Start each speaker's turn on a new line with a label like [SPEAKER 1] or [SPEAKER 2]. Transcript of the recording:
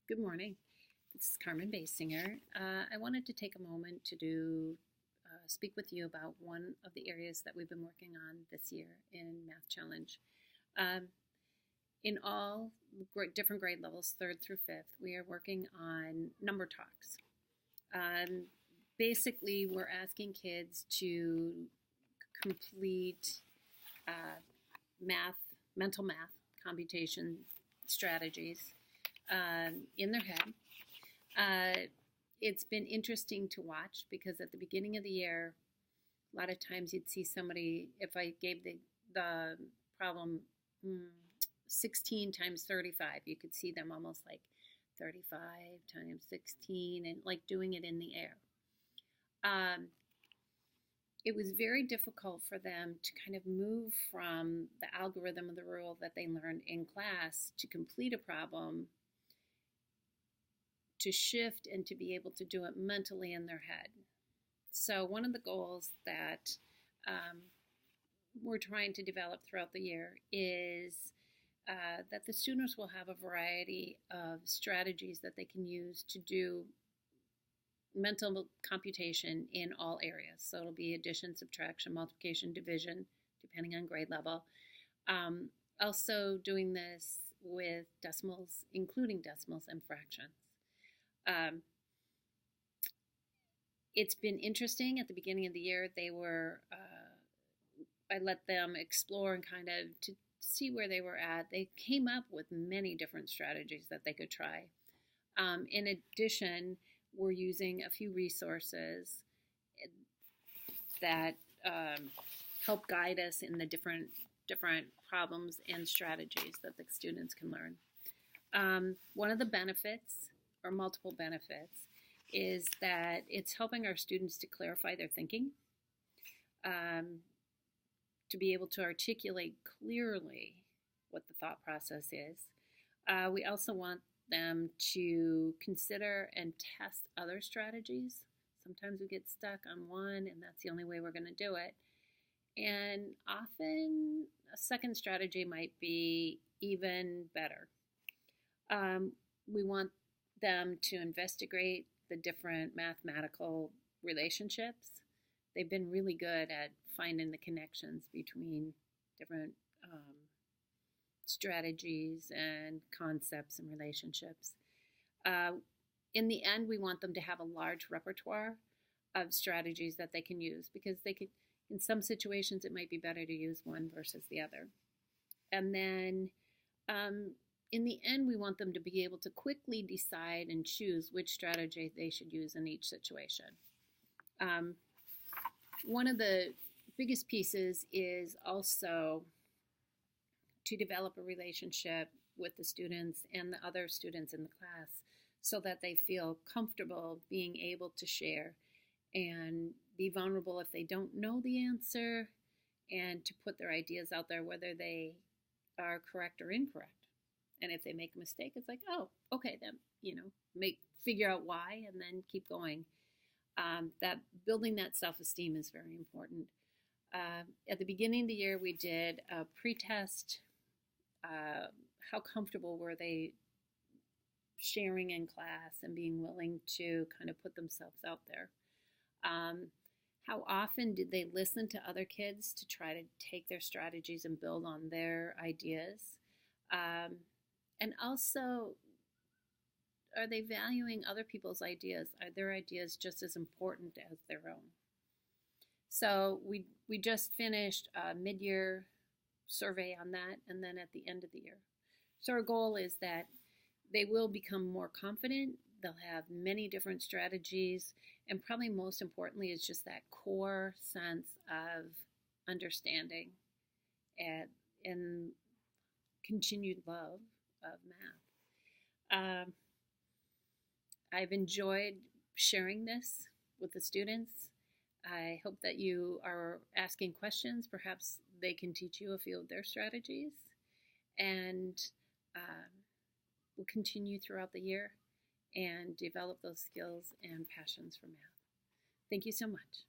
[SPEAKER 1] Good morning. This is Carmen Basinger. I wanted to take a moment to speak with you about one of the areas that we've been working on this year in Math Challenge. Um, in all different grade levels, third through fifth, we are working on number talks. Basically, we're asking kids to complete mental math computation strategies in their head. It's been interesting to watch because at the beginning of the year, a lot of times you'd see somebody, if I gave the problem 16 times 35, you could see them almost like 35 times 16 and like doing it in the air. It was very difficult for them to kind of move from the algorithm of the rule that they learned in class to complete a problem, to shift and to be able to do it mentally in their head. So one of the goals that we're trying to develop throughout the year is that the students will have a variety of strategies that they can use to do mental computation in all areas. So it'll be addition, subtraction, multiplication, division, depending on grade level. Also doing this with decimals, including decimals and fractions. It's been interesting. At the beginning of the year, I let them explore and kind of to see where they were at. They came up with many different strategies that they could try. In addition, we're using a few resources that help guide us in the different problems and strategies that the students can learn. One of the benefits, or multiple benefits, is that it's helping our students to clarify their thinking, to be able to articulate clearly what the thought process is. We also want them to consider and test other strategies. Sometimes we get stuck on one and that's the only way we're going to do it. And often a second strategy might be even better. We want them to investigate the different mathematical relationships. They've been really good at finding the connections between different strategies and concepts and relationships. In the end, we want them to have a large repertoire of strategies that they can use because they could, in some situations, it might be better to use one versus the other. And then in the end, we want them to be able to quickly decide and choose which strategy they should use in each situation. One of the biggest pieces is also to develop a relationship with the students and the other students in the class so that they feel comfortable being able to share and be vulnerable if they don't know the answer and to put their ideas out there, whether they are correct or incorrect. And if they make a mistake, it's like, oh, okay, then, figure out why and then keep going. That building that self-esteem is very important. At the beginning of the year, we did a pre-test. How comfortable were they sharing in class and being willing to kind of put themselves out there? How often did they listen to other kids to try to take their strategies and build on their ideas? And also, are they valuing other people's ideas? Are their ideas just as important as their own? So we just finished a mid-year survey on that, and then at the end of the year. So our goal is that they will become more confident. They'll have many different strategies, and probably most importantly is just that core sense of understanding and continued love of math. I've enjoyed sharing this with the students. I hope that you are asking questions. Perhaps they can teach you a few of their strategies, and we'll continue throughout the year and develop those skills and passions for math. Thank you so much.